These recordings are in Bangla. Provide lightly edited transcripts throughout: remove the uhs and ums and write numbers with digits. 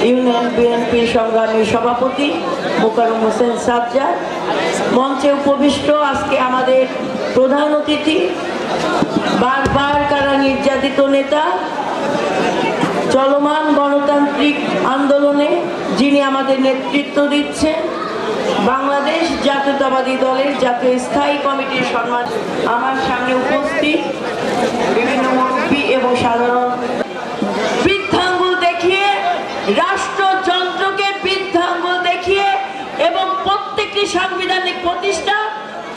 ইউনিয়ন বিএনপির সংগ্রামী সভাপতি মোকাররম হোসেন সাজ্জাদ, মঞ্চে উপবিষ্ট আজকে আমাদের প্রধান অতিথি, বারবার কারা নির্যাতিত নেতা, চলমান গণতান্ত্রিক আন্দোলনে যিনি আমাদের নেতৃত্ব দিচ্ছেন, বাংলাদেশ জাতীয়তাবাদী দলের জাতীয় স্থায়ী কমিটির সম্মান, আমার সামনে উপস্থিত বিভিন্ন মুরব্বী এবং সাধারণ, বৃদ্ধাঙ্গুল দেখিয়ে, রাষ্ট্রযন্ত্রকে বৃদ্ধাঙ্গুল দেখিয়ে এবং প্রত্যেকটি সাংবিধানিক প্রতিষ্ঠা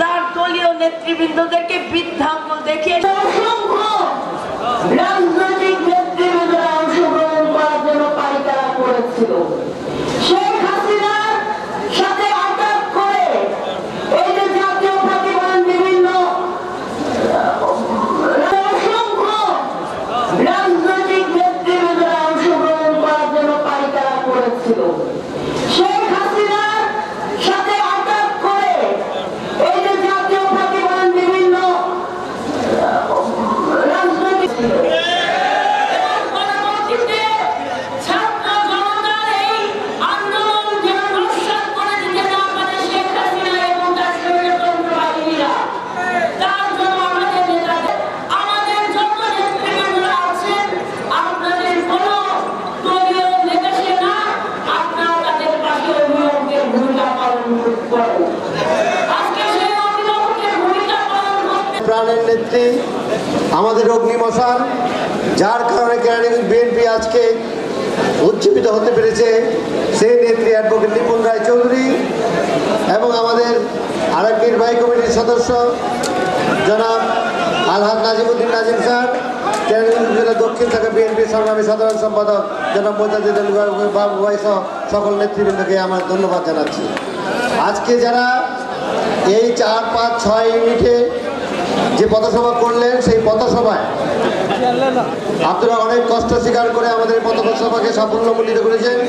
তার দলীয় নেতৃবৃন্দদেরকে বৃদ্ধাঙ্গুল দেখিয়ে রাজনৈতিক নেতৃবৃন্দরা অংশগ্রহণ করার জন্য পায়তারা করেছিল। শেখ হাসিনার সাথে আঘাত করে এই যে জাতীয় প্রতিবাদ বিভিন্ন অসংখ্য রাজনৈতিক নেতৃবৃন্দরা অংশগ্রহণ করার জন্য পায়তারা করেছিল। শেখ হাসিনার সাথে আঘাত করে এই যে জাতীয় প্রতিবাদ বিভিন্ন রাজনৈতিক প্রাণের নেত্রী, আমাদের অগ্নিমশাল, যার কারণে কেরানীগঞ্জ বিএনপি আজকে উজ্জীবিত হতে পেরেছে, সেই নেত্রী অ্যাডভোকেট নিপুণ রায় চৌধুরী এবং আমাদের আরেক নির্বাহী কমিটির সদস্য জনাব আলহাজ নাজিমুদ্দিন নাজিম স্যার, কেরানীগঞ্জ জেলা দক্ষিণ শাখা বিএনপির সংগ্রামী সাধারণ সম্পাদক জনাব মোজাদ্দিদ বাবু ভাই সহ সকল নেতৃবৃন্দকে আমার ধন্যবাদ জানাচ্ছি। আজকে যারা এই 4, 5, 6 ইউনিটে যে পথসভা করলেন, সেই পথসভায় আপনারা অনেক কষ্ট স্বীকার করে আমাদের পথসভাকে সাফল্যমণ্ডিত করেছেন।